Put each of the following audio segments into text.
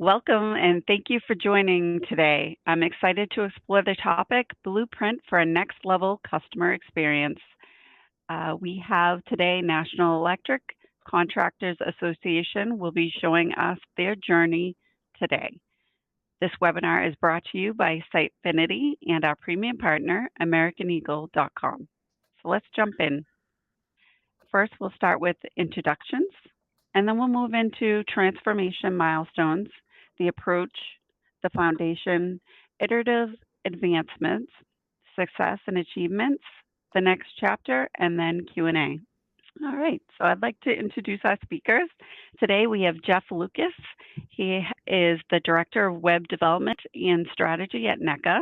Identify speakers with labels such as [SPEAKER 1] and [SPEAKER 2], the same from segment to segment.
[SPEAKER 1] Welcome and thank you for joining today. I'm excited to explore the topic Blueprint for a Next Level Customer Experience. We have today National Electric Contractors Association will be showing us their journey today. This webinar is brought to you by Sitefinity and our premium partner, AmericanEagle.com. So let's jump in. First, we'll start with introductions, and then we'll move into transformation milestones, the approach, the foundation, iterative advancements, success and achievements, the next chapter, and then Q&A. All right, so I'd like to introduce our speakers. Today we have Jeff Lucas. He is the Director of Web Development and Strategy at NECA.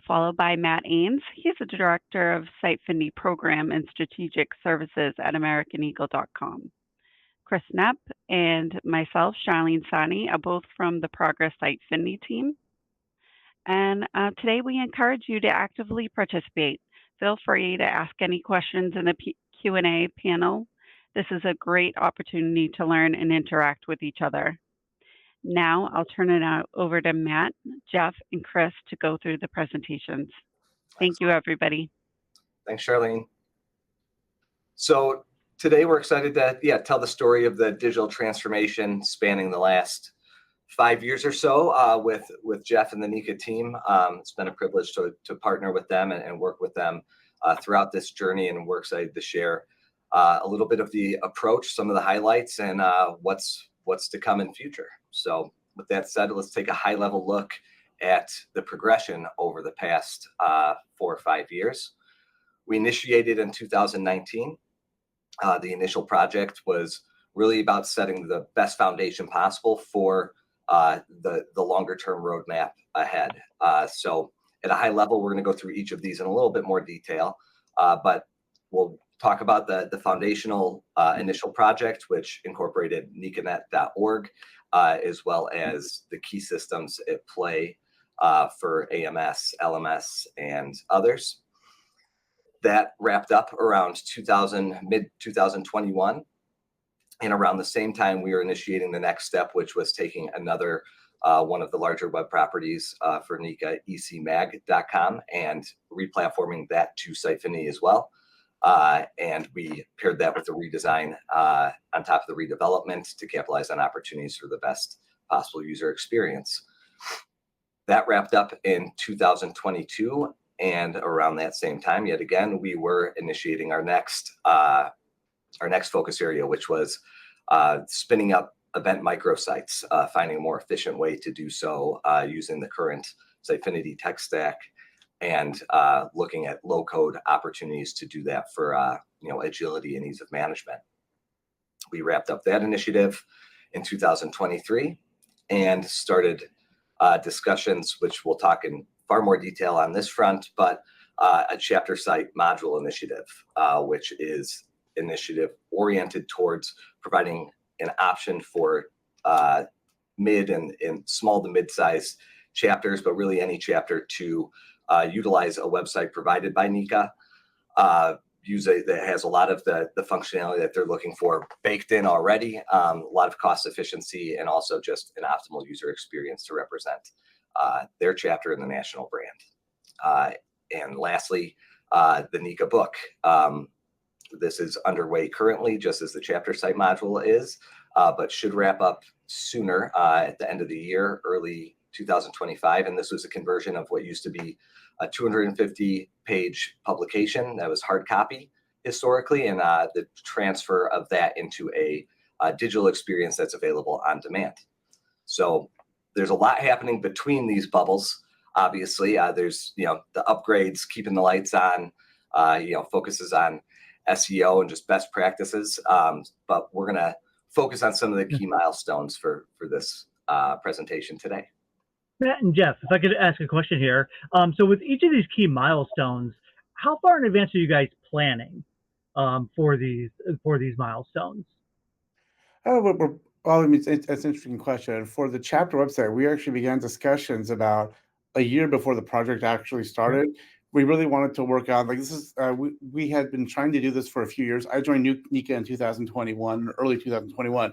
[SPEAKER 1] Followed by Matt Ames. He's the Director of Sitefinity Program and Strategic Services at AmericanEagle.com. Chris Knapp and myself, Charlene Sani, are both from the Progress Sitefinity team. And today we encourage you to actively participate. Feel free to ask any questions in the Q&A panel. This is a great opportunity to learn and interact with each other. Now I'll turn it over to Matt, Jeff, and Chris to go through the presentations. Thank you, everybody.
[SPEAKER 2] Thanks, Charlene. So today we're excited to tell the story of the digital transformation spanning the last 5 years or so with Jeff and the NECA team. It's been a privilege to partner with them and work with them throughout this journey, and we're excited to share a little bit of the approach, some of the highlights, and what's to come in future. So with that said, let's take a high-level look at the progression over the past 4 or 5 years. We initiated in 2019. The initial project was really about setting the best foundation possible for the longer-term roadmap ahead. So at a high level, we're going to go through each of these in a little bit more detail, but we'll talk about the foundational initial project, which incorporated NECAnet.org, as well as the key systems at play for AMS, LMS, and others. That wrapped up around mid-2021. And around the same time, we were initiating the next step, which was taking another one of the larger web properties for NECA, ecmag.com, and replatforming that to Sitefinity as well. And we paired that with a redesign on top of the redevelopment to capitalize on opportunities for the best possible user experience. That wrapped up in 2022, and around that same time, yet again, we were initiating our next focus area, which was spinning up event microsites, finding a more efficient way to do so using the current Sitefinity tech stack, and looking at low-code opportunities to do that for agility and ease of management. We wrapped up that initiative in 2023 and started discussions, which we'll talk in far more detail on this front, but a chapter site module initiative, which is initiative oriented towards providing an option for mid and small to mid-size chapters, but really any chapter to utilize a website provided by NECA, that has a lot of the functionality that they're looking for baked in already, a lot of cost efficiency, and also just an optimal user experience to represent their chapter in the national brand. And lastly, the NECA book. This is underway currently, just as the chapter site module is, but should wrap up sooner at the end of the year, early 2025. And this was a conversion of what used to be a 250-page publication that was hard copy historically, and the transfer of that into a digital experience that's available on demand. So there's a lot happening between these bubbles. Obviously, there's the upgrades, keeping the lights on, focuses on SEO and just best practices. But we're going to focus on some of the key milestones for this presentation today.
[SPEAKER 3] Matt and Jeff, if I could ask a question here. So with each of these key milestones, how far in advance are you guys planning for these milestones?
[SPEAKER 4] Well, I mean, it's an interesting question. For the chapter website, we actually began discussions about a year before the project actually started. We really wanted to work out, like, this is, we had been trying to do this for a few years. I joined NECA in 2021, early 2021,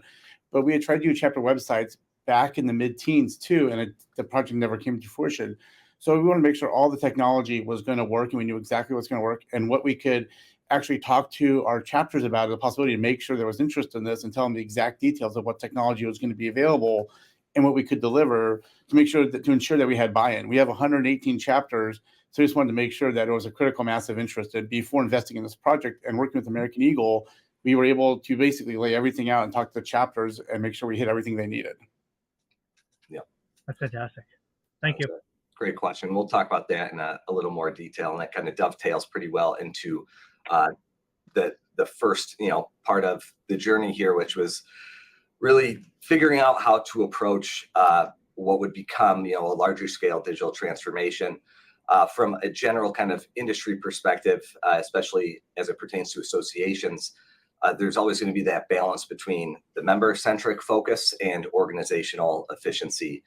[SPEAKER 4] but we had tried to do chapter websites back in the mid-teens too, and the project never came to fruition. So we want to make sure all the technology was going to work, and we knew exactly what's going to work, and what we could actually talk to our chapters about, the possibility to make sure there was interest in this and tell them the exact details of what technology was going to be available and what we could deliver to make sure that, to ensure that we had buy-in. We have 118 chapters, so we just wanted to make sure that it was a critical mass of interest. And before investing in this project and working with American Eagle, we were able to basically lay everything out and talk to the chapters and make sure we hit everything they needed.
[SPEAKER 2] Yeah,
[SPEAKER 3] That's fantastic. Thank you.
[SPEAKER 2] Great question. We'll talk about that in a little more detail, and that kind of dovetails pretty well into the first part of the journey here, which was really figuring out how to approach what would become a larger scale digital transformation from a general kind of industry perspective, especially as it pertains to associations. There's always going to be that balance between the member-centric focus and organizational efficiency.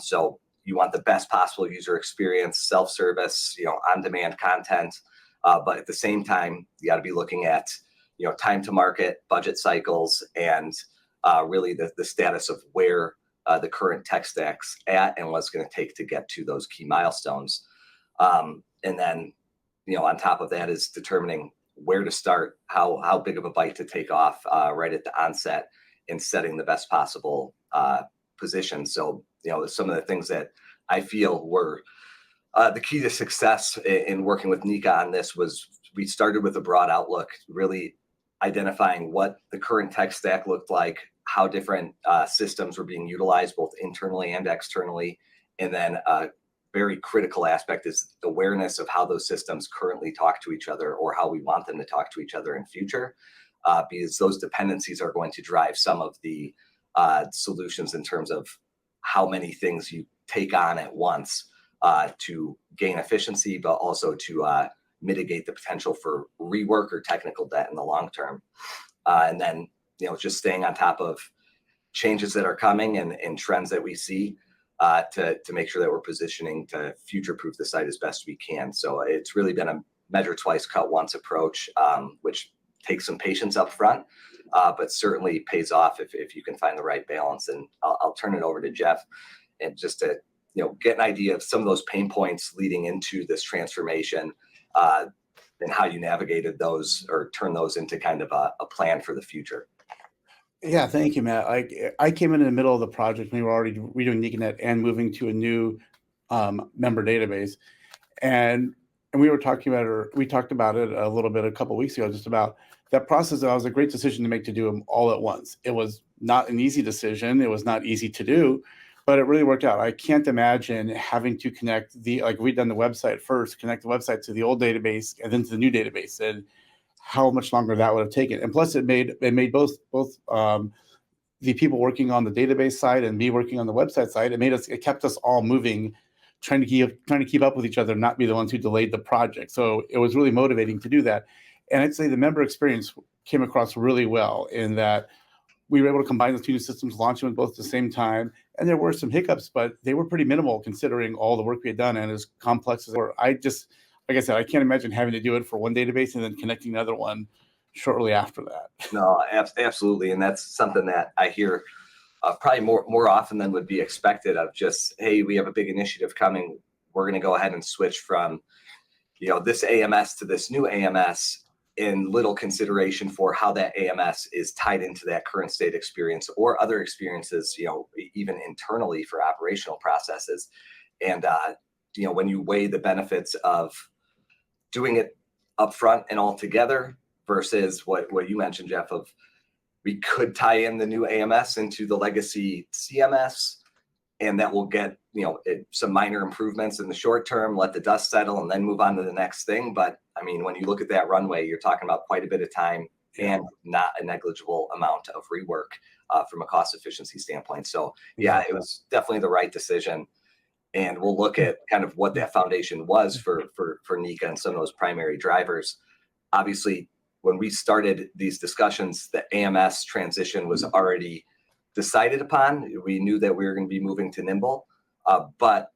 [SPEAKER 2] So you want the best possible user experience, self-service, on-demand content, but at the same time, you got to be looking at time to market, budget cycles, and really the status of where the current tech stack's at and what's going to take to get to those key milestones. And then, on top of that is determining where to start, how big of a bite to take off right at the onset, and setting the best possible position. So, some of the things that I feel were the key to success in working with NECA on this was we started with a broad outlook, really identifying what the current tech stack looked like, how different systems were being utilized both internally and externally, and then very critical aspect is awareness of how those systems currently talk to each other or how we want them to talk to each other in future, because those dependencies are going to drive some of the solutions in terms of how many things you take on at once to gain efficiency, but also to mitigate the potential for rework or technical debt in the long term. And then, just staying on top of changes that are coming and trends that we see to make sure that we're positioning to future-proof the site as best we can. So it's really been a measure twice, cut once approach, which takes some patience up front, but certainly pays off if you can find the right balance. And I'll turn it over to Jeff, and just to get an idea of some of those pain points leading into this transformation, and how you navigated those or turn those into kind of a plan for the future.
[SPEAKER 4] Yeah, thank you, Matt. I came in the middle of the project. We were already redoing NECA and moving to a new member database, and we were talking about it. We talked about it a little bit a couple of weeks ago, just about that process. That was a great decision to make, to do them all at once. It was not an easy decision. It was not easy to do, but it really worked out. I can't imagine having to connect we'd done the website first, connect the website to the old database and then to the new database, and how much longer that would have taken. And plus it made both the people working on the database side and me working on the website side, it kept us all moving, trying to keep up with each other, not be the ones who delayed the project. So it was really motivating to do that. And I'd say the member experience came across really well in that we were able to combine the two new systems, launch them both at the same time. And there were some hiccups, but they were pretty minimal considering all the work we had done, and as complex as they were. Like I said, I can't imagine having to do it for one database and then connecting another one shortly after that.
[SPEAKER 2] No, absolutely. And that's something that I hear probably more often than would be expected, of just, hey, we have a big initiative coming. We're going to go ahead and switch from, this AMS to this new AMS, in little consideration for how that AMS is tied into that current state experience or other experiences, even internally for operational processes. And, when you weigh the benefits of doing it upfront and all together versus what you mentioned, Jeff, of we could tie in the new AMS into the legacy CMS, and that will get, some minor improvements in the short term, let the dust settle, and then move on to the next thing. But I mean, when you look at that runway, you're talking about quite a bit of time and not a negligible amount of rework from a cost efficiency standpoint. So yeah, it was definitely the right decision. And we'll look at kind of what that foundation was for NECA and some of those primary drivers. Obviously, when we started these discussions, the AMS transition was already decided upon. We knew that we were going to be moving to Nimble, but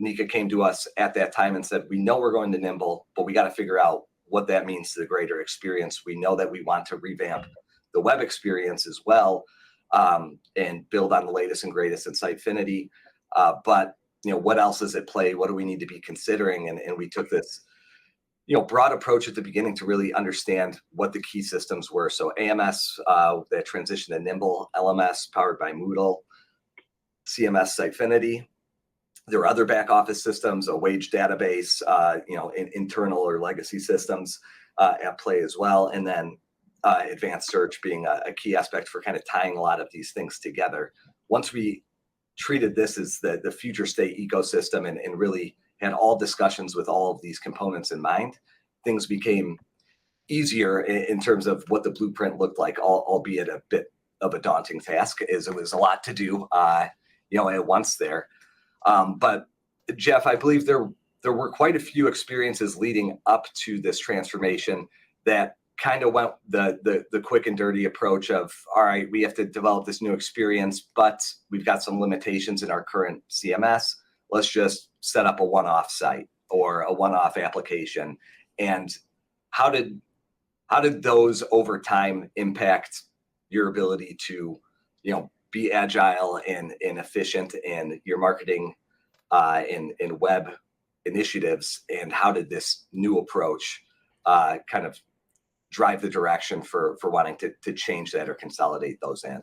[SPEAKER 2] NECA came to us at that time and said, we know we're going to Nimble, but we got to figure out what that means to the greater experience. We know that we want to revamp the web experience as well, and build on the latest and greatest in Sitefinity. But what else is at play? What do we need to be considering? And we took this broad approach at the beginning to really understand what the key systems were. So AMS, that transition to Nimble, LMS powered by Moodle, CMS Sitefinity. There are other back office systems, a wage database, internal or legacy systems at play as well. And then advanced search being a key aspect for kind of tying a lot of these things together. Once we treated this as the future state ecosystem and really had all discussions with all of these components in mind, things became easier in terms of what the blueprint looked like, albeit a bit of a daunting task, as it was a lot to do, at once there. But Jeff, I believe there were quite a few experiences leading up to this transformation that kind of went the quick and dirty approach of, all right, we have to develop this new experience, but we've got some limitations in our current CMS. Let's just set up a one-off site or a one-off application. And how did those over time impact your ability to, be agile and efficient in your marketing and web initiatives? And how did this new approach kind of drive the direction for wanting to change that or consolidate those in?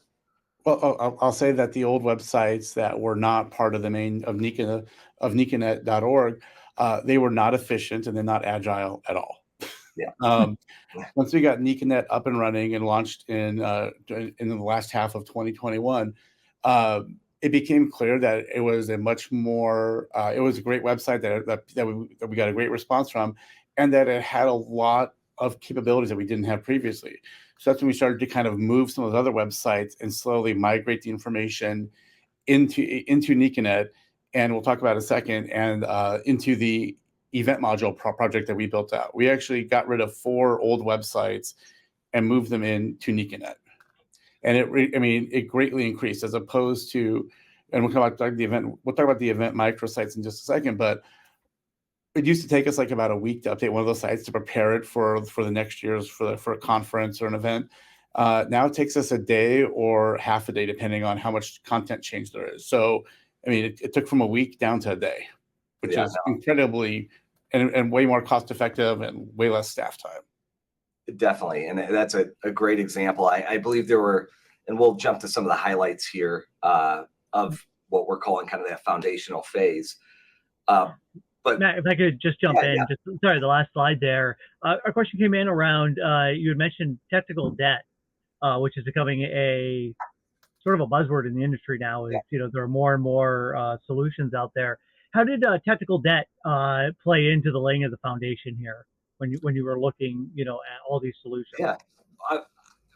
[SPEAKER 4] Well, I'll say that the old websites that were not part of the main of NECA of NECAnet.org, they were not efficient and they're not agile at all.
[SPEAKER 2] Yeah.
[SPEAKER 4] Once we got NECAnet up and running and launched in the last half of 2021, it became clear that it was a much more it was a great website that we got a great response from, and that it had a lot of capabilities that we didn't have previously. So that's when we started to kind of move some of those other websites and slowly migrate the information into NECAnet, and we'll talk about in a second, and into the event module project that we built out. We actually got rid of 4 old websites and moved them into NECAnet. And it greatly increased as opposed to, and we'll talk about the event microsites in just a second, but it used to take us like about a week to update one of those sites to prepare it for the next year's for a conference or an event. Now it takes us a day or half a day, depending on how much content change there is. So, it took from a week down to a day, which is incredibly and way more cost effective and way less staff time.
[SPEAKER 2] Definitely. And that's a great example. I believe there were, and we'll jump to some of the highlights here of what we're calling kind of that foundational phase. But
[SPEAKER 3] Matt, if I could just jump in, sorry, the last slide there. Our question came in around, you had mentioned technical debt, which is becoming a sort of a buzzword in the industry now. There are more and more solutions out there. How did technical debt play into the laying of the foundation here when you were looking, at all these solutions?
[SPEAKER 2] Yeah,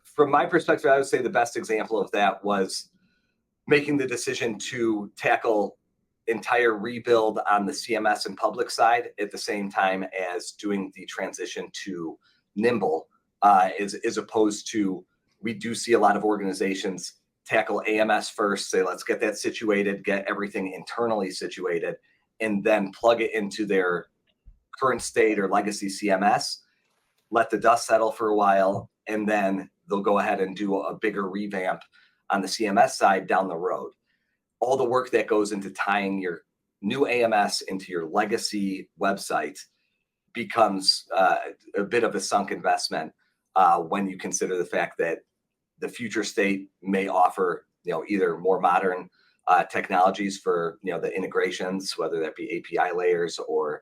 [SPEAKER 2] from my perspective, I would say the best example of that was making the decision to tackle entire rebuild on the CMS and public side at the same time as doing the transition to Nimble, as opposed to, we do see a lot of organizations tackle AMS first, say, let's get that situated, get everything internally situated, and then plug it into their current state or legacy CMS, let the dust settle for a while, and then they'll go ahead and do a bigger revamp on the CMS side down the road. All the work that goes into tying your new AMS into your legacy website becomes a bit of a sunk investment when you consider the fact that the future state may offer, either more modern technologies for, the integrations, whether that be API layers or,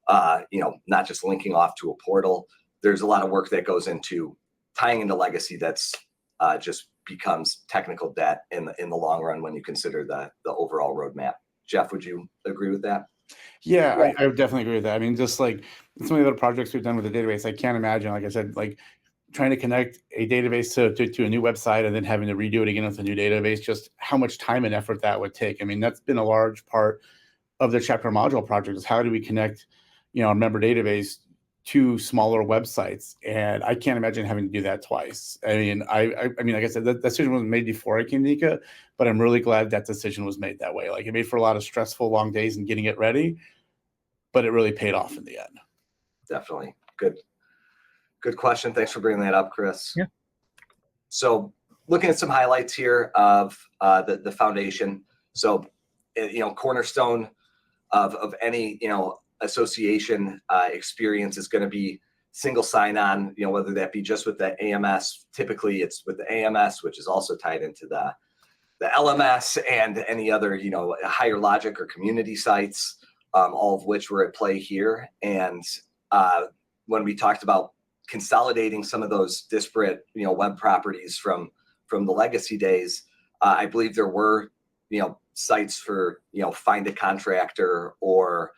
[SPEAKER 2] not just linking off to a portal. There's a lot of work that goes into tying into legacy that's just becomes technical debt in the long run when you consider the overall roadmap. Jeff, would you agree with that?
[SPEAKER 4] Yeah, I would definitely agree with that. Just like some of the other projects we've done with the database, I can't imagine, like I said, like trying to connect a database to a new website and then having to redo it again with a new database, just how much time and effort that would take. That's been a large part of the chapter module project, is how do we connect, our member database to smaller websites, and I can't imagine having to do that twice. Like I said, that decision was made before I came to NECA, but I'm really glad that decision was made that way. Like, it made for a lot of stressful long days and getting it ready, but it really paid off in the end.
[SPEAKER 2] Definitely. Good question. Thanks for bringing that up, Chris.
[SPEAKER 3] Yeah.
[SPEAKER 2] So looking at some highlights here of the foundation. So, cornerstone of any, association experience is going to be single sign-on, whether that be just with the AMS. Typically, it's with the AMS, which is also tied into the LMS and any other, higher logic or community sites, all of which were at play here. And when we talked about consolidating some of those disparate, web properties from the legacy days, I believe there were, sites for, find a contractor or,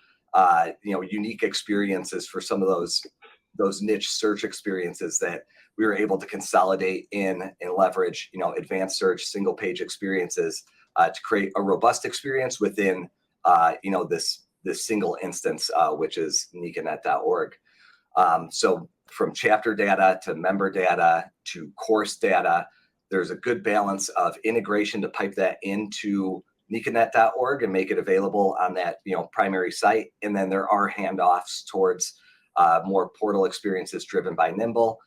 [SPEAKER 2] unique experiences for some of those niche search experiences that we were able to consolidate in and leverage, advanced search, single page experiences to create a robust experience within, this single instance, which is NECAnet.org. So from chapter data to member data to course data, there's a good balance of integration to pipe that into NECAnet.org and make it available on that, primary site. And then there are handoffs towards more portal experiences driven by Nimble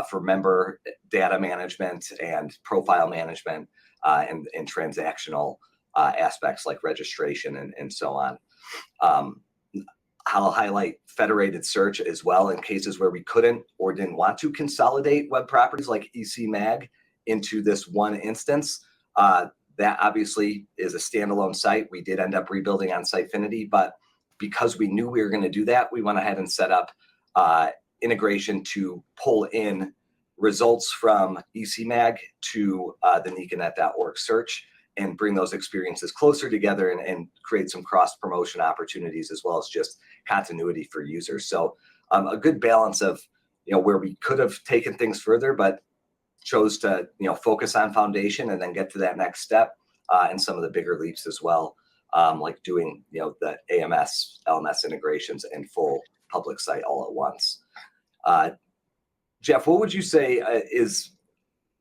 [SPEAKER 2] for member data management and profile management and transactional aspects like registration and so on. I'll highlight federated search as well in cases where we couldn't or didn't want to consolidate web properties like EC Mag into this one instance. That obviously is a standalone site. We did end up rebuilding on Sitefinity, but because we knew we were going to do that, we went ahead and set up integration to pull in results from EC Mag to the NECAnet.org search and bring those experiences closer together and create some cross-promotion opportunities as well as just continuity for users. So a good balance of, where we could have taken things further, but chose to, focus on foundation and then get to that next step and some of the bigger leaps as well, like doing, the AMS, LMS integrations and full public site all at once. Jeff, what would you say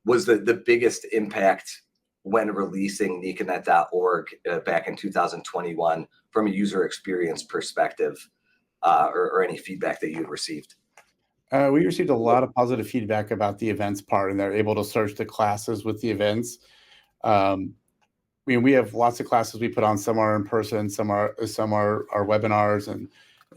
[SPEAKER 2] was the biggest impact when releasing NECAnet.org back in 2021 from a user experience perspective, or any feedback that you've received?
[SPEAKER 4] We received a lot of positive feedback about the events part, and they're able to search the classes with the events. We have lots of classes we put on. Some are in person, some are our webinars, and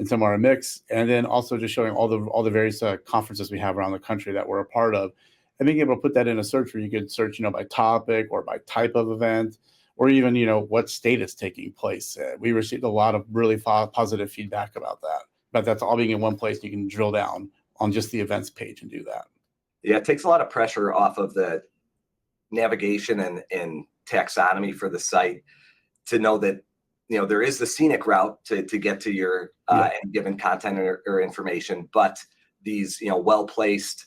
[SPEAKER 4] some are a mix. And then also just showing all the various conferences we have around the country that we're a part of, and being able to put that in a search where you could search, by topic or by type of event, or even, what state it's taking place. We received a lot of really positive feedback about that. But that's all being in one place. You can drill down on just the events page and do that.
[SPEAKER 2] Yeah, it takes a lot of pressure off of the navigation and taxonomy for the site to know that, there is the scenic route to get to your any given content or information, but these, well-placed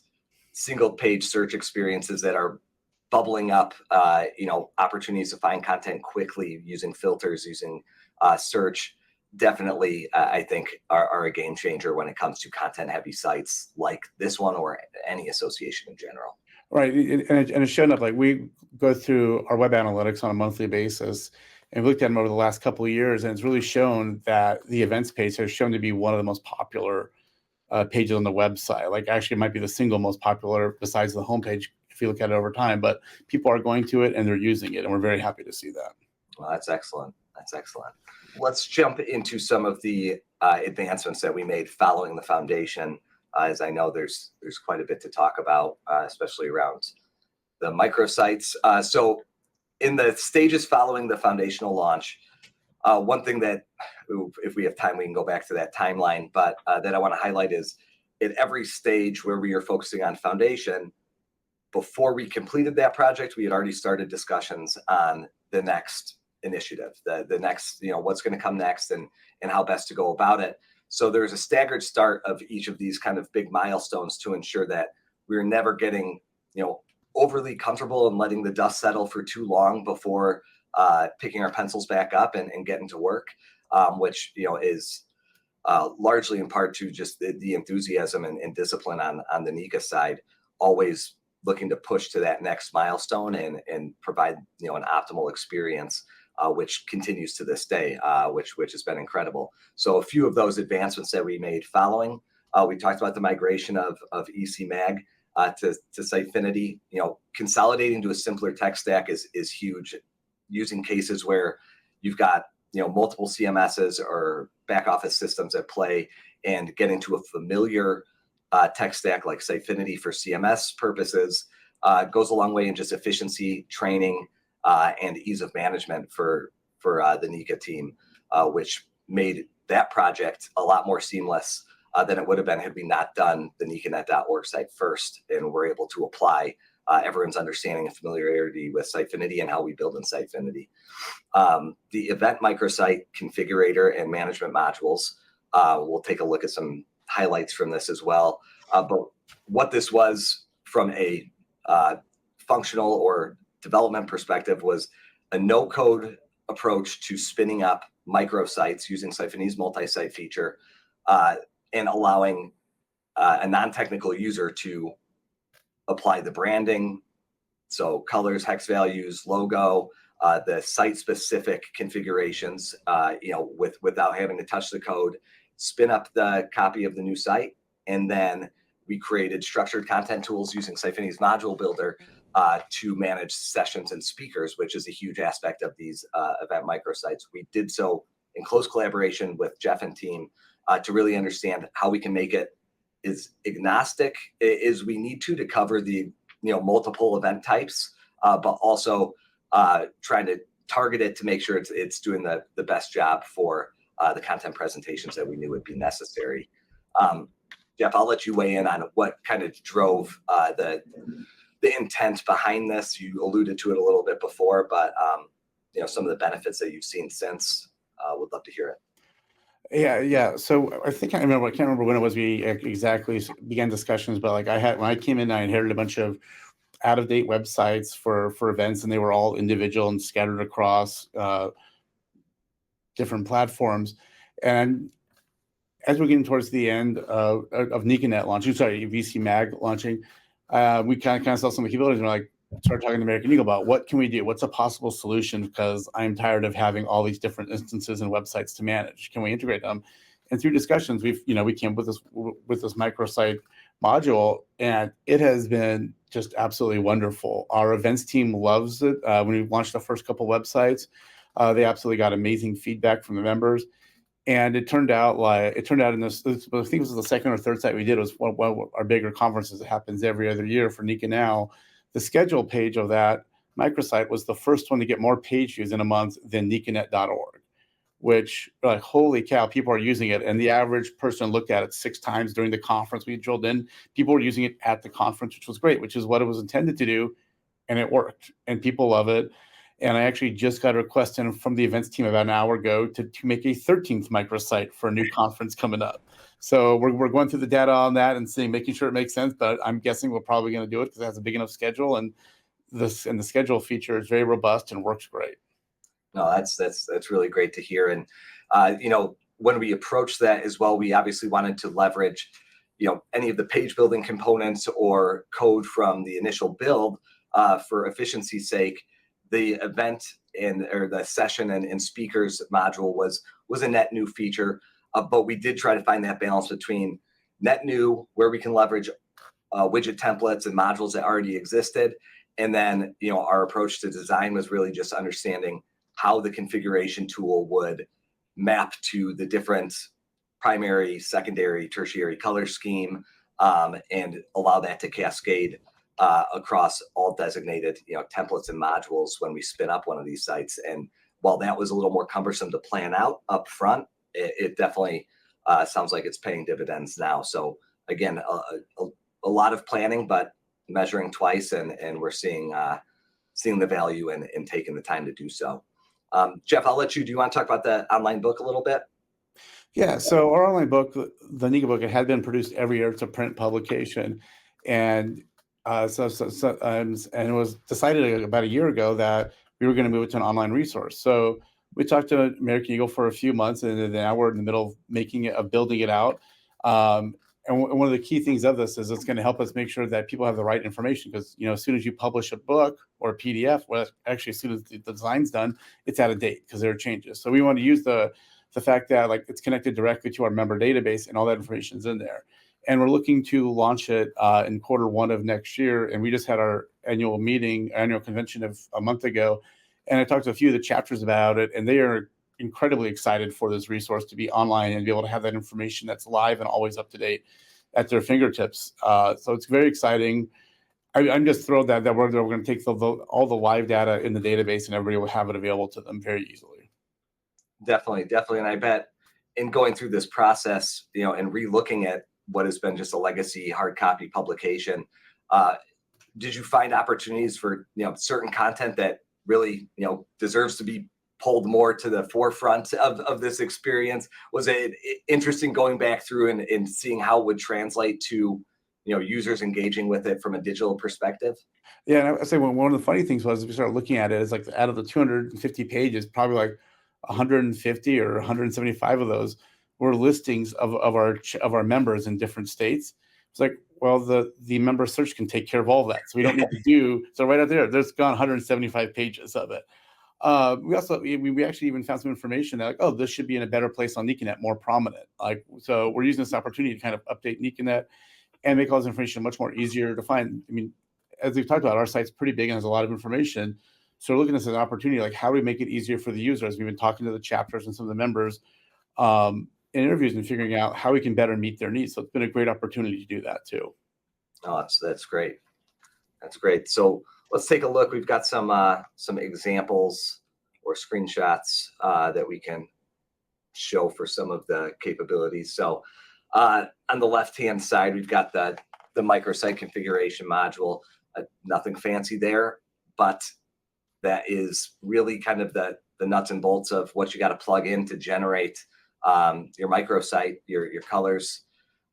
[SPEAKER 2] single page search experiences that are bubbling up, opportunities to find content quickly using filters, using search, definitely, I think are a game changer when it comes to content heavy sites like this one or any association in general.
[SPEAKER 4] Right, and it's shown up, like we go through our web analytics on a monthly basis and looked at them over the last couple of years, and it's really shown that the events page has shown to be one of the most popular pages on the website. Like actually it might be the single most popular besides the homepage if you look at it over time, but people are going to it and they're using it, and we're very happy to see that.
[SPEAKER 2] Well, that's excellent. That's excellent. Let's jump into some of the advancements that we made following the foundation, as I know there's quite a bit to talk about, especially around the microsites. So in the stages following the foundational launch, one thing that, if we have time, we can go back to that timeline, but that I want to highlight is at every stage where we are focusing on foundation, before we completed that project, we had already started discussions on the next initiative, the next, what's going to come next and how best to go about it. So there's a staggered start of each of these kind of big milestones to ensure that we're never getting, overly comfortable and letting the dust settle for too long before picking our pencils back up and getting to work, which, is largely in part to just the enthusiasm and discipline on the NECA side, always looking to push to that next milestone and provide, an optimal experience, which continues to this day, which has been incredible. So a few of those advancements that we made following, we talked about the migration of EC Mag. to Sitefinity. Consolidating to a simpler tech stack is huge. Using cases where you've got multiple CMSs or back office systems at play, and getting to a familiar tech stack like Sitefinity for CMS purposes goes a long way in just efficiency, training, and ease of management for the NECA team, which made that project a lot more seamless than it would have been had we not done the NECAnet.org site first, and we're able to apply everyone's understanding and familiarity with Sitefinity and how we build in Sitefinity. The event microsite configurator and management modules, we'll take a look at some highlights from this as well. But what this was from a functional or development perspective was a no-code approach to spinning up microsites using Sitefinity multisite feature, and allowing a non-technical user to apply the branding, so colors, hex values, logo, the site-specific configurations, without having to touch the code, spin up the copy of the new site, and then we created structured content tools using Sitefinity module builder to manage sessions and speakers, which is a huge aspect of these event microsites. We did so in close collaboration with Jeff and team to really understand how we can make it as agnostic as we need to cover the multiple event types, but also trying to target it to make sure it's doing the best job for the content presentations that we knew would be necessary. Jeff, I'll let you weigh in on what kind of drove the intent behind this. You alluded to it a little bit before, but some of the benefits that you've seen since, would love to hear it.
[SPEAKER 4] Yeah. So I can't remember when it was we exactly began discussions, but when I came in, I inherited a bunch of out-of-date websites for events, and they were all individual and scattered across different platforms. And as we're getting towards the end of NECAnet launching, VC Mag launching, we kind of saw some of the capabilities, and we're started talking to American Eagle about what can we do? What's a possible solution? Because I'm tired of having all these different instances and websites to manage. Can we integrate them? And through discussions, we came with this microsite module, and it has been just absolutely wonderful. Our events team loves it. When we launched the first couple websites, they absolutely got amazing feedback from the members. And it turned out in this, I think it was the second or third site we did. It was one of our bigger conferences that happens every other year for NECA Now. The schedule page of that microsite was the first one to get more page views in a month than NECAnet.org, which holy cow, people are using it. And the average person looked at it 6 times during the conference. We drilled in, people were using it at the conference, which was great, which is what it was intended to do. And it worked, and people love it. And I actually just got a request in from the events team about an hour ago to make a 13th microsite for a new conference coming up. So we're going through the data on that and making sure it makes sense. But I'm guessing we're probably going to do it because it has a big enough schedule, and the schedule feature is very robust and works great.
[SPEAKER 2] No, that's really great to hear. And when we approached that as well, we obviously wanted to leverage any of the page building components or code from the initial build for efficiency's sake. The event or the session and speakers module was a net new feature, but we did try to find that balance between net new, where we can leverage widget templates and modules that already existed, and then our approach to design was really just understanding how the configuration tool would map to the different primary, secondary, tertiary color scheme, and allow that to cascade across all designated templates and modules when we spin up one of these sites. And while that was a little more cumbersome to plan out up front, it definitely sounds like it's paying dividends now. So again, a lot of planning, but measuring twice, and we're seeing the value in taking the time to do so. Jeff, I'll let you. Do you want to talk about the online book a little bit?
[SPEAKER 4] Yeah. So our online book, the NECA book, it had been produced every year. It's a print publication, and and it was decided about a year ago that we were going to move it to an online resource. So we talked to American Eagle for a few months, and now we're in the middle of building it out. And one of the key things of this is it's going to help us make sure that people have the right information, because as soon as you publish a book or a PDF, well, actually as soon as the design's done, it's out of date because there are changes. So we want to use the fact that it's connected directly to our member database, and all that information is in there. And we're looking to launch it in Q1 of next year. And we just had our annual convention of a month ago. And I talked to a few of the chapters about it, and they are incredibly excited for this resource to be online and be able to have that information that's live and always up to date at their fingertips. So it's very exciting. I'm just thrilled that we're going to take all the live data in the database and everybody will have it available to them very easily.
[SPEAKER 2] Definitely. And I bet in going through this process, and re-looking at what has been just a legacy hard copy publication, did you find opportunities for, certain content that really, deserves to be pulled more to the forefront of this experience? Was it interesting going back through and seeing how it would translate to, users engaging with it from a digital perspective?
[SPEAKER 4] Yeah, and I say one of the funny things was, if you start looking at it, it's like out of the 250 pages, probably like 150 or 175 of those were listings of our members in different states. It's like, well, the member search can take care of all of that, so we don't need to do. So right out there's gone 175 pages of it. We actually even found some information that, like, oh, this should be in a better place on NECAnet, more prominent. Like, so we're using this opportunity to kind of update NECAnet and make all this information much more easier to find. I mean, as we've talked about, our site's pretty big and has a lot of information. So we're looking at this as an opportunity, like, how do we make it easier for the users? We've been talking to the chapters and some of the members in interviews and figuring out how we can better meet their needs. So it's been a great opportunity to do that too.
[SPEAKER 2] Oh, that's great. That's great. So let's take a look. We've got some examples or screenshots that we can show for some of the capabilities. So on the left-hand side, we've got the microsite configuration module. Nothing fancy there, but that is really kind of the nuts and bolts of what you got to plug in to generate your microsite, your colors,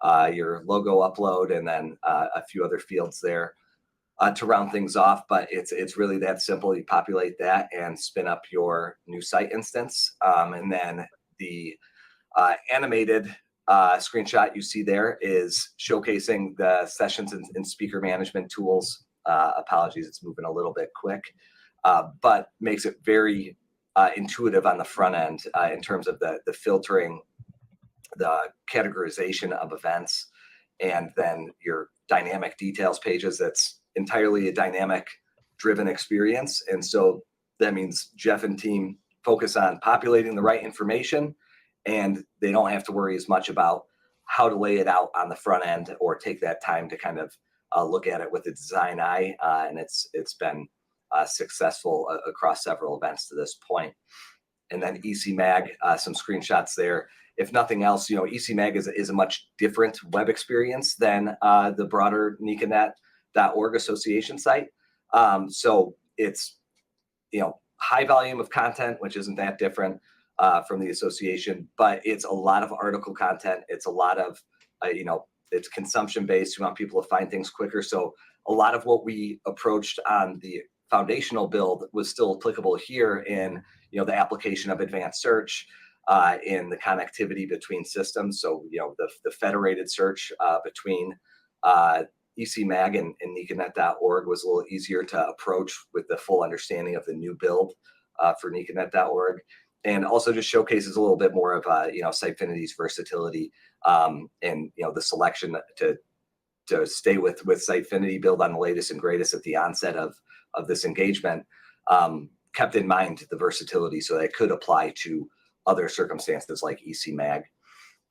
[SPEAKER 2] your logo upload, and then a few other fields there to round things off. But it's really that simple. You populate that and spin up your new site instance. And then the animated screenshot you see there is showcasing the sessions and speaker management tools. Apologies, it's moving a little bit quick, but makes it very intuitive on the front end in terms of the filtering, the categorization of events, and then your dynamic details pages. That's entirely a dynamic driven experience. And so that means Jeff and team focus on populating the right information, and they don't have to worry as much about how to lay it out on the front end or take that time to kind of look at it with a design eye. And it's been successful across several events to this point. And then EC Mag, some screenshots there. If nothing else, EC Mag is a much different web experience than the broader NECAnet.org association site. So it's, high volume of content, which isn't that different from the association, but it's a lot of article content. It's a lot of, it's consumption based. We want people to find things quicker. So a lot of what we approached on the foundational build was still applicable here in, the application of advanced search, in the connectivity between systems. So, the federated search between EC Mag and NECAnet.org was a little easier to approach with the full understanding of the new build for NECAnet.org. And also just showcases a little bit more of, Sitefinity's versatility and, the selection to stay with Sitefinity, build on the latest and greatest at the onset of this engagement, kept in mind the versatility so that it could apply to other circumstances like EC Mag.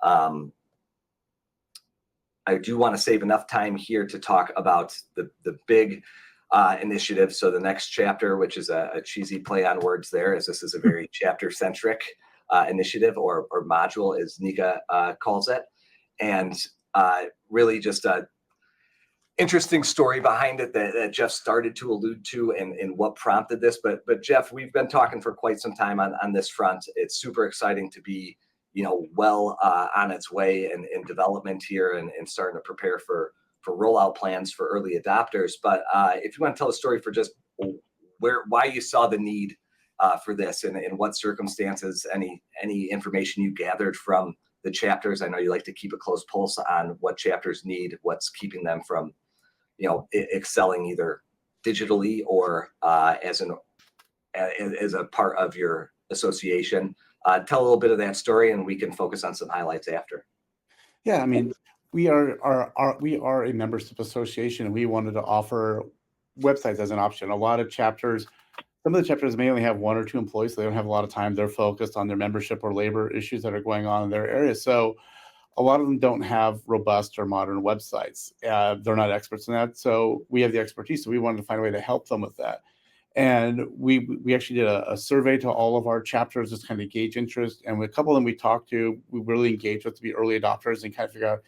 [SPEAKER 2] I do want to save enough time here to talk about the big initiative. So the next chapter, which is a cheesy play on words there, as this is a very chapter-centric initiative or module, as NECA calls it. And really just a interesting story behind it that Jeff started to allude to and what prompted this. But Jeff, we've been talking for quite some time on this front. It's super exciting to be, well on its way in development here and starting to prepare for rollout plans for early adopters. But if you want to tell a story for just why you saw the need for this and in what circumstances, any information you gathered from the chapters. I know you like to keep a close pulse on what chapters need, what's keeping them from, excelling either digitally or as a part of your association. Tell a little bit of that story, and we can focus on some highlights after.
[SPEAKER 4] Yeah, I mean, we are a membership association, and we wanted to offer websites as an option. A lot of chapters, some of the chapters may only have 1 or 2 employees, so they don't have a lot of time. They're focused on their membership or labor issues that are going on in their area. So a lot of them don't have robust or modern websites. They're not experts in that. So we have the expertise. So we wanted to find a way to help them with that. And we actually did a survey to all of our chapters, just kind of gauge interest. And with a couple of them we talked to, we really engaged with to be early adopters and kind of figure out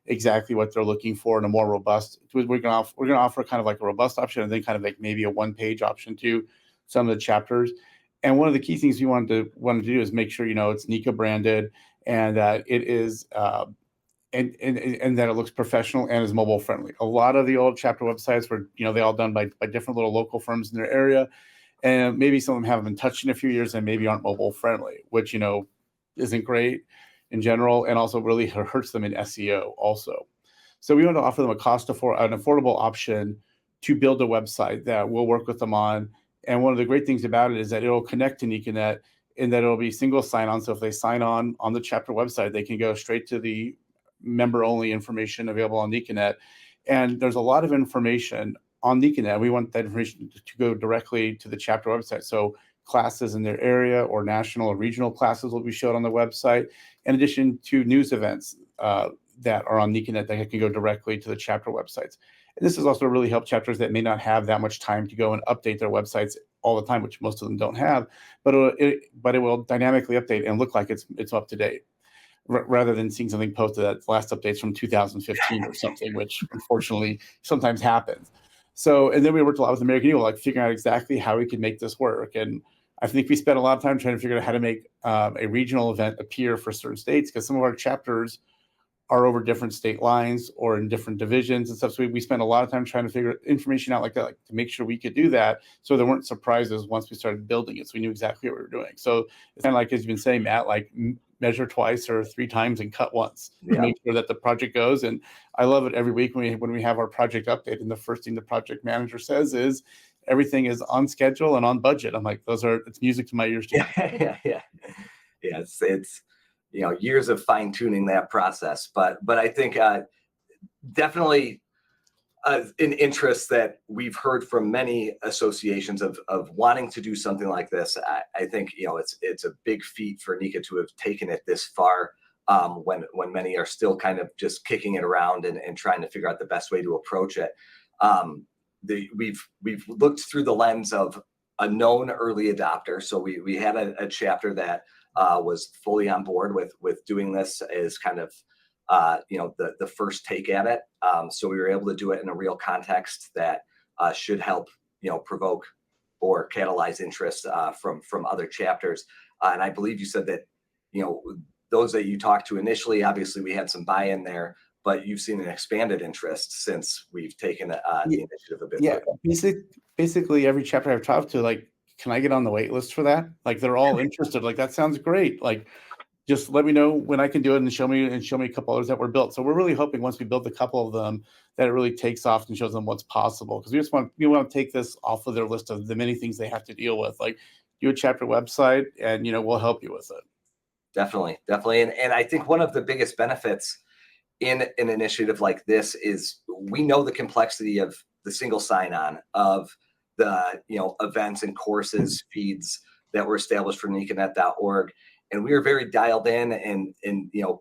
[SPEAKER 4] exactly what they're looking for in a more robust. We're going to offer kind of like a robust option, and then kind of like maybe a 1-page option to some of the chapters. And one of the key things we wanted to do is make sure, it's NECA branded, and that it is and that it looks professional and is mobile friendly. A lot of the old chapter websites were, they all done by different little local firms in their area, and maybe some of them haven't been touched in a few years and maybe aren't mobile friendly, which isn't great in general, and also really hurts them in SEO also. So we want to offer them an affordable option to build a website that we'll work with them on. And one of the great things about it is that it'll connect to NECAnet, and that it'll be single sign-on. So if they sign on the chapter website, they can go straight to the member-only information available on NECAnet. And there's a lot of information on NECAnet. We want that information to go directly to the chapter website. So classes in their area or national or regional classes will be showed on the website, in addition to news events that are on NECAnet that can go directly to the chapter websites. And this has also really helped chapters that may not have that much time to go and update their websites all the time, which most of them don't have, but it will dynamically update and look like it's up to date, rather than seeing something posted that last updates from 2015 or something, which unfortunately sometimes happens. So, and then we worked a lot with American Eagle, like figuring out exactly how we could make this work. And I think we spent a lot of time trying to figure out how to make a regional event appear for certain states, because some of our chapters are over different state lines or in different divisions and stuff. So we spent a lot of time trying to figure information out like that, like to make sure we could do that, so there weren't surprises once we started building it. So we knew exactly what we were doing. So it's kind of like, as you've been saying, Matt, like measure twice or 3 times and cut once to make sure that the project goes. And I love it every week when we have our project update, and the first thing the project manager says is everything is on schedule and on budget. I'm like, it's music to my ears too.
[SPEAKER 2] Yeah. It's years of fine tuning that process, but I think definitely an interest that we've heard from many associations of wanting to do something like this. I think it's a big feat for NECA to have taken it this far, when many are still kind of just kicking it around and trying to figure out the best way to approach it. We've looked through the lens of a known early adopter. So we had a chapter that was fully on board with doing this as kind of the first take at it. So we were able to do it in a real context that should help provoke or catalyze interest from other chapters. And I believe you said that those that you talked to initially, obviously we had some buy-in there, but you've seen an expanded interest since we've taken the initiative a bit.
[SPEAKER 4] Yeah, basically every chapter I've talked to, like, can I get on the wait list for that? Like, they're all interested. Like, that sounds great. Like, just let me know when I can do it, and show me a couple others that were built. So we're really hoping once we build a couple of them that it really takes off and shows them what's possible. Because we want to take this off of their list of the many things they have to deal with. Like, do a chapter website, and we'll help you with it.
[SPEAKER 2] Definitely. And I think one of the biggest benefits in an initiative like this is we know the complexity of the single sign-on, of the events and courses feeds that were established for NECAnet.org, and we are very dialed in and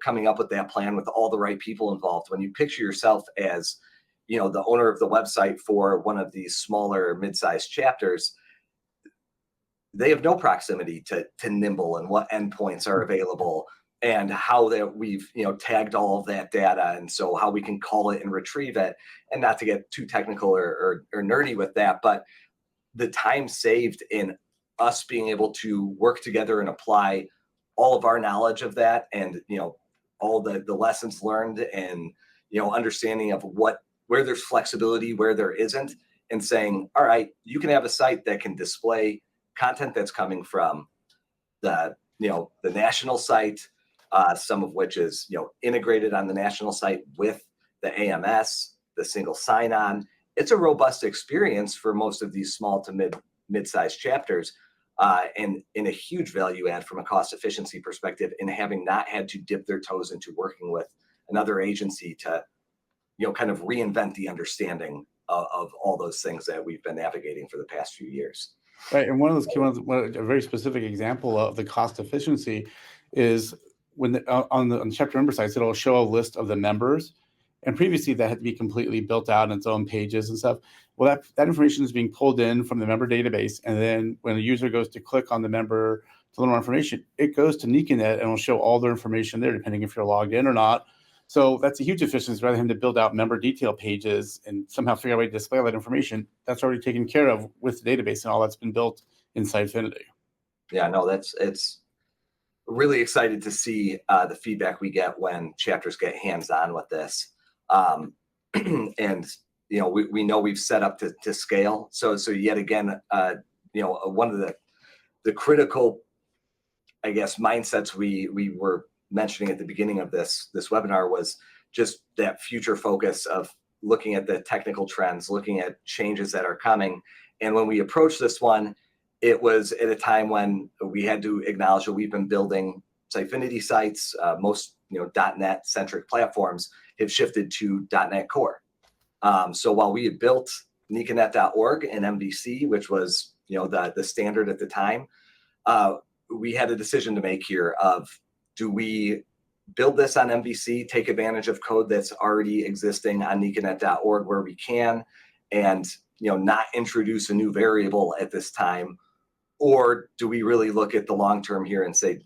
[SPEAKER 2] coming up with that plan with all the right people involved. When you picture yourself as the owner of the website for one of these smaller mid-sized chapters, they have no proximity to Nimble and what endpoints are available, and how that we've tagged all of that data, and so how we can call it and retrieve it. And not to get too technical or nerdy with that, but the time saved in us being able to work together and apply all of our knowledge of that, and all the lessons learned, and understanding of where there's flexibility, where there isn't, and saying, all right, you can have a site that can display content that's coming from the national site, some of which is integrated on the national site with the AMS, the single sign-on. It's a robust experience for most of these small to mid-sized chapters, and in a huge value add from a cost efficiency perspective, in having not had to dip their toes into working with another agency to, kind of reinvent the understanding of all those things that we've been navigating for the past few years.
[SPEAKER 4] Right, and one of those key ones, a very specific example of the cost efficiency is when on the chapter member sites, it'll show a list of the members, and previously that had to be completely built out in its own pages and stuff. Well, that information is being pulled in from the member database, and then when a user goes to click on the member to learn more information, it goes to NECA and will show all their information there, depending if you're logged in or not. So that's a huge efficiency rather than having to build out member detail pages and somehow figure out a way to display all that information. That's already taken care of with the database and all that's been built in Sitefinity.
[SPEAKER 2] Yeah, no, it's really excited to see the feedback we get when chapters get hands-on with this. And we know we've set up to scale. So yet again, one of the critical, I guess, mindsets we were mentioning at the beginning of this webinar was just that future focus of looking at the technical trends, looking at changes that are coming. And when we approached this one, it was at a time when we had to acknowledge that we've been building Sitefinity sites. Most .NET centric platforms have shifted to .NET Core. So while we had built NECAnet.org and MVC, which was the standard at the time, we had a decision to make here of, do we build this on MVC, take advantage of code that's already existing on NECAnet.org where we can, and not introduce a new variable at this time? Or do we really look at the long term here and say,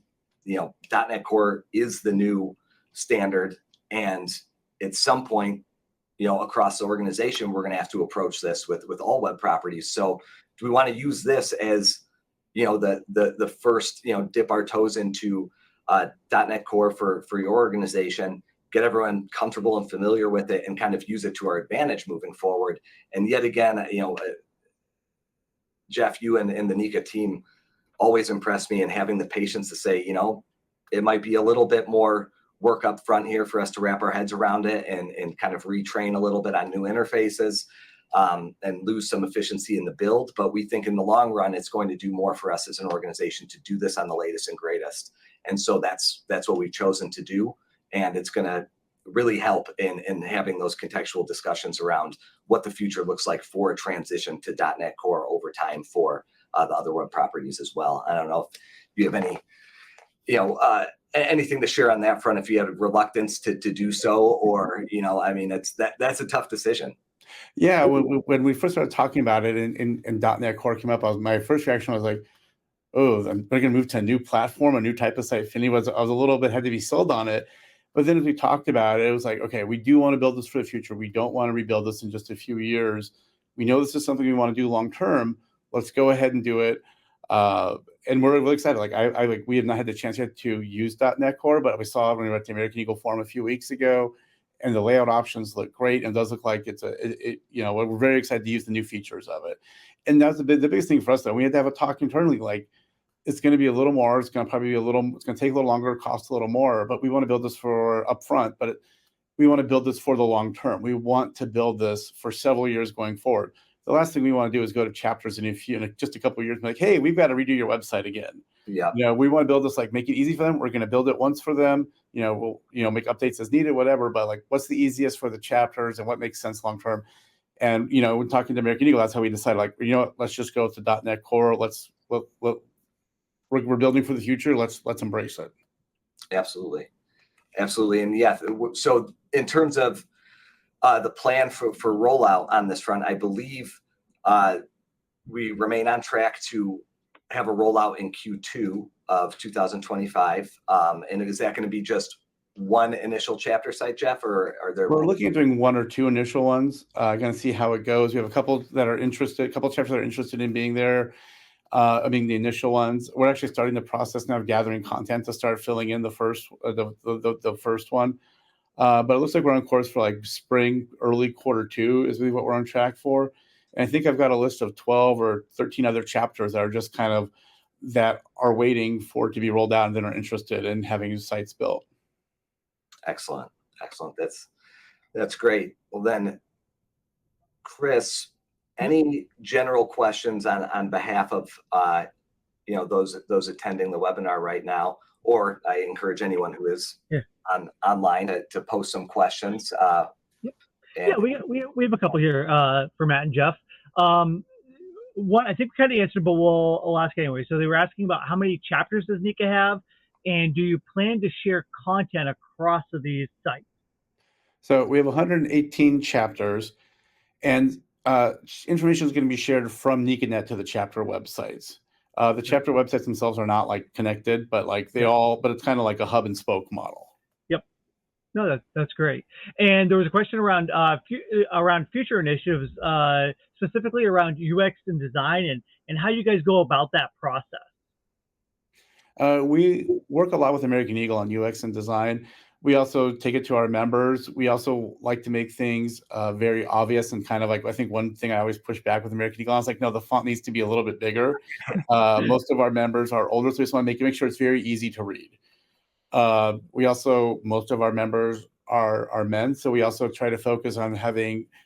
[SPEAKER 2] .NET Core is the new standard, and at some point, across the organization, we're going to have to approach this with all web properties. So do we want to use this as the first dip our toes into .NET Core for your organization, get everyone comfortable and familiar with it, and kind of use it to our advantage moving forward? And yet again, Jeff, you and the NECA team always impress me in having the patience to say, it might be a little bit more work up front here for us to wrap our heads around it and kind of retrain a little bit on new interfaces, and lose some efficiency in the build. But we think in the long run, it's going to do more for us as an organization to do this on the latest and greatest. And so that's what we've chosen to do. And it's going to really help in having those contextual discussions around what the future looks like for a transition to .NET Core over time for the other web properties as well. I don't know if you have any, anything to share on that front, if you have reluctance to do so, or, that's a tough decision.
[SPEAKER 4] Yeah, when we first started talking about it and .NET Core came up, my first reaction was like, oh, they're going to move to a new platform, a new type of Sitefinity. I was a little bit, had to be sold on it. But then as we talked about it, it was like, okay, we do want to build this for the future. We don't want to rebuild this in just a few years. We know this is something we want to do long term. Let's go ahead and do it. And we're really excited. We had not had the chance yet to use .NET Core, but we saw it when we were at the American Eagle Forum a few weeks ago, and the layout options look great, and it does look like we're very excited to use the new features of it. And that's the biggest thing for us, though. We had to have a talk internally, like, it's going to be a little more. It's going to probably be it's going to take a little longer, cost a little more, but we want to build this for upfront. But we want to build this for the long term. We want to build this for several years going forward. The last thing we want to do is go to chapters in just a couple of years and be like, hey, we've got to redo your website again.
[SPEAKER 2] Yeah.
[SPEAKER 4] We want to build this, make it easy for them. We're going to build it once for them. We'll make updates as needed, whatever. But what's the easiest for the chapters and what makes sense long term? And when talking to American Eagle, that's how we decided. Let's just go to .NET Core. We're building for the future. Let's embrace it.
[SPEAKER 2] Absolutely. And yeah, so in terms of the plan for rollout on this front, I believe we remain on track to have a rollout in Q2 of 2025. And is that going to be just one initial chapter site, Jeff, or are there?
[SPEAKER 4] We're looking at doing one or two initial ones. Going to see how it goes. We have a couple chapters that are interested in being there. The initial ones. We're actually starting the process now of gathering content to start filling in the first one. But it looks like we're on course for spring, early Q2 is really what we're on track for. And I think I've got a list of 12 or 13 other chapters that are just kind of that are waiting for it to be rolled out and then are interested in having sites built. Excellent.
[SPEAKER 2] That's great. Well then, Chris, any general questions on behalf of those attending the webinar right now, or I encourage anyone who is online to post some questions.
[SPEAKER 3] Yeah, we have a couple here for Matt and Jeff. One, I think we kind of answered, but we'll ask anyway. So they were asking about how many chapters does NECA have, and do you plan to share content across these sites?
[SPEAKER 4] So we have 118 chapters, and information is going to be shared from NECAnet to the chapter websites. The chapter websites themselves are not like connected, but like but it's kind of like a hub and spoke model.
[SPEAKER 3] Yep. No, that's great. And there was a question around future initiatives, specifically around UX and design, and how you guys go about that process.
[SPEAKER 4] We work a lot with American Eagle on UX and design. We also take it to our members. We also like to make things very obvious and kind of like, I think one thing I always push back with American Eagle, I was like, no, the font needs to be a little bit bigger. Most of our members are older, so we just want to make sure it's very easy to read. Most of our members are men, so we also try to focus on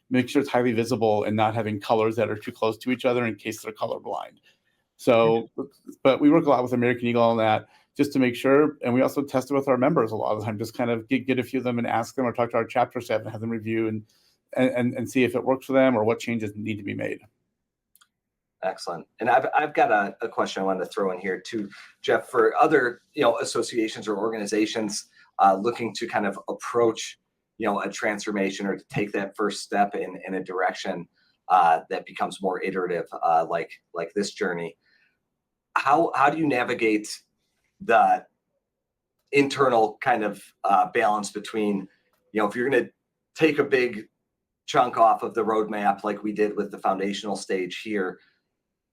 [SPEAKER 4] make sure it's highly visible and not having colors that are too close to each other in case they're colorblind. So, but we work a lot with American Eagle on that just to make sure, and we also test it with our members a lot of the time, just kind of get a few of them and ask them or talk to our chapter staff and have them review and see if it works for them or what changes need to be made.
[SPEAKER 2] Excellent. And I've got a question I wanted to throw in here too, Jeff, for other associations or organizations looking to kind of approach a transformation or to take that first step in a direction that becomes more iterative, like this journey. How do you navigate the internal kind of balance between, if you're going to take a big chunk off of the roadmap like we did with the foundational stage here,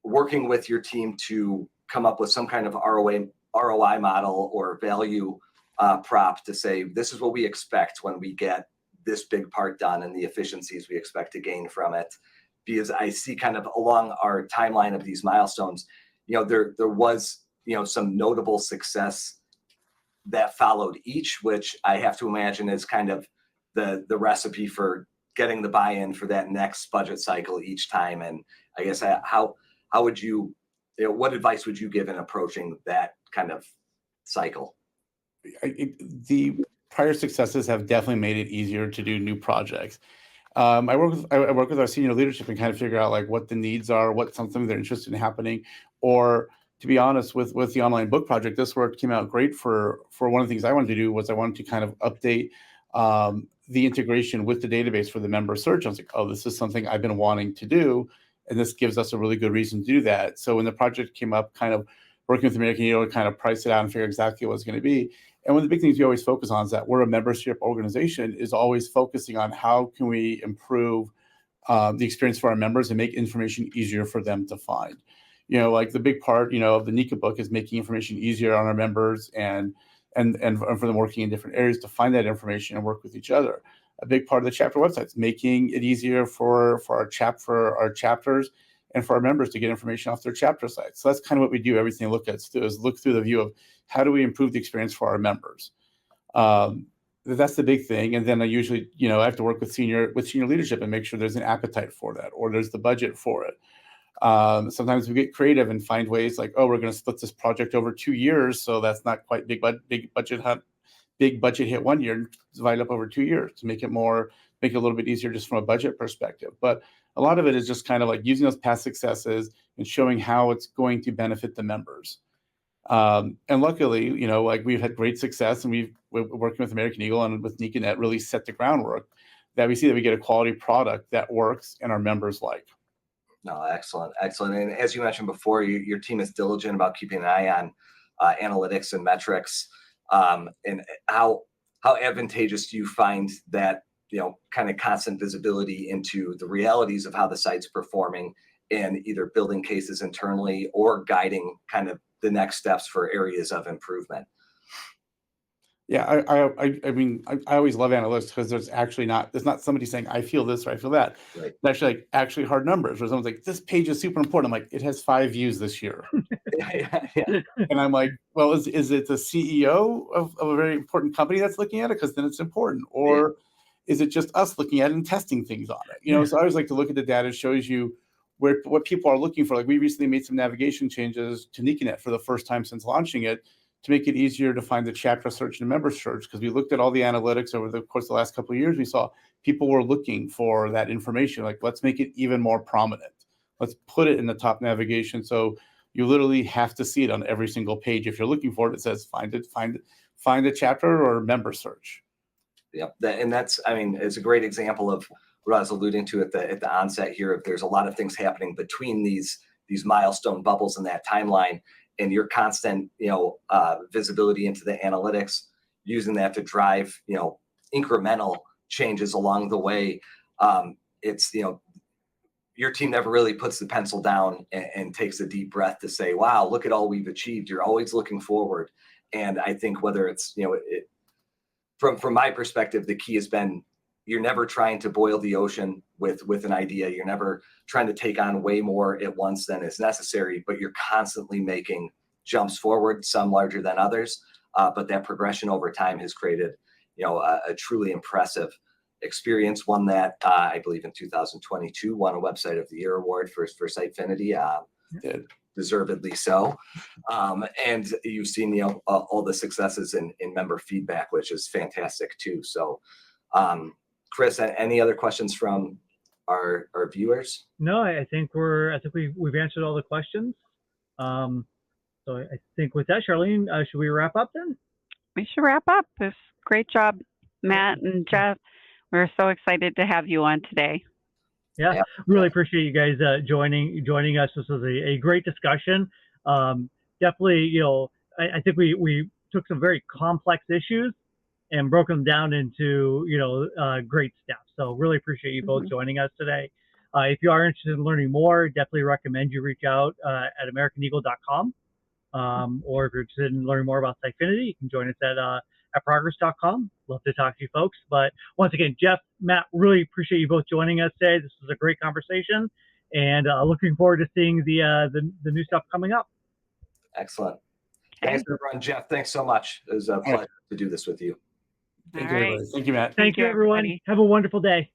[SPEAKER 2] working with your team to come up with some kind of ROI model or value prop to say, this is what we expect when we get this big part done and the efficiencies we expect to gain from it. Because I see kind of along our timeline of these milestones, there was, some notable success that followed each, which I have to imagine is kind of the recipe for getting the buy-in for that next budget cycle each time. And I guess how would you, what advice would you give in approaching that kind of cycle?
[SPEAKER 4] The prior successes have definitely made it easier to do new projects. I work with our senior leadership and kind of figure out like what the needs are, what's something they're interested in happening. Or to be honest, with the online book project, this work came out great for one of the things I wanted to do was I wanted to kind of update the integration with the database for the member search. I was like, oh, this is something I've been wanting to do, and this gives us a really good reason to do that. So when the project came up, kind of working with American Eagle to kind of price it out and figure exactly what it's going to be. And one of the big things we always focus on is that we're a membership organization is always focusing on how can we improve the experience for our members and make information easier for them to find. Like the big part, of the NECA book is making information easier on our members and for them working in different areas to find that information and work with each other. A big part of the chapter website is making it easier for our chapters and for our members to get information off their chapter sites. So that's kind of what we do. Everything look through the view of how do we improve the experience for our members. That's the big thing. And then I usually, I have to work with senior leadership and make sure there's an appetite for that or there's the budget for it. Sometimes we get creative and find ways like, oh, we're going to split this project over 2 years, so that's not quite big budget hit 1 year, divide it up over 2 years to make it a little bit easier just from a budget perspective. But a lot of it is just kind of like using those past successes and showing how it's going to benefit the members. And luckily, like we've had great success, and we're working with American Eagle and with NECAnet really set the groundwork that we see that we get a quality product that works and our members like.
[SPEAKER 2] No, excellent. And as you mentioned before, your team is diligent about keeping an eye on analytics and metrics. And how advantageous do you find that, kind of constant visibility into the realities of how the site's performing and either building cases internally or guiding kind of the next steps for areas of improvement?
[SPEAKER 4] Yeah, I mean, I always love analytics because there's not somebody saying, I feel this or I feel that.
[SPEAKER 2] Right.
[SPEAKER 4] It's actually hard numbers where someone's like, this page is super important. I'm like, it has 5 views this year.
[SPEAKER 2] Yeah.
[SPEAKER 4] And I'm like, well, is it the CEO of a very important company that's looking at it? Because then it's important. Or is it just us looking at it and testing things on it? So I always like to look at the data. It shows you what people are looking for. Like we recently made some navigation changes to NECAnet for the first time since launching it to make it easier to find the chapter search and member search, because we looked at all the analytics over the course of the last couple of years. We saw people were looking for that information. Like, let's make it even more prominent. Let's put it in the top navigation. So you literally have to see it on every single page. If you're looking for it, it says find a chapter or member search.
[SPEAKER 2] Yep. And that's, I mean, it's a great example of what I was alluding to at the onset here. If there's a lot of things happening between these milestone bubbles in that timeline, and your constant, visibility into the analytics, using that to drive, incremental changes along the way. It's, your team never really puts the pencil down and takes a deep breath to say, wow, look at all we've achieved. You're always looking forward. And I think whether it's, from my perspective, the key has been, you're never trying to boil the ocean with an idea. You're never trying to take on way more at once than is necessary, but you're constantly making jumps forward, some larger than others. But that progression over time has created, a truly impressive experience. One that I believe in 2022 won a Website of the Year award for Sitefinity. Deservedly so. And you've seen, all the successes in member feedback, which is fantastic too. So, Chris, any other questions from our viewers?
[SPEAKER 3] No, I think we've answered all the questions. So I think with that, Charlene, should we wrap up then?
[SPEAKER 1] We should wrap up. Great job, Matt and Jeff. We're so excited to have you on today.
[SPEAKER 3] Yeah, really appreciate you guys joining us. This was a great discussion. Definitely, I think we took some very complex issues and broke them down into great steps. So really appreciate you both joining us today. If you are interested in learning more, definitely recommend you reach out at AmericanEagle.com. Or if you're interested in learning more about Sitefinity, you can join us at progress.com. Love to talk to you folks. But once again, Jeff, Matt, really appreciate you both joining us today. This was a great conversation, and looking forward to seeing the new stuff coming up.
[SPEAKER 2] Excellent. Thanks, everyone. Jeff, thanks so much. It was a pleasure to do this with you.
[SPEAKER 4] Thank you, everybody. Thank you, Matt.
[SPEAKER 3] Thank you, everyone. Have a wonderful day.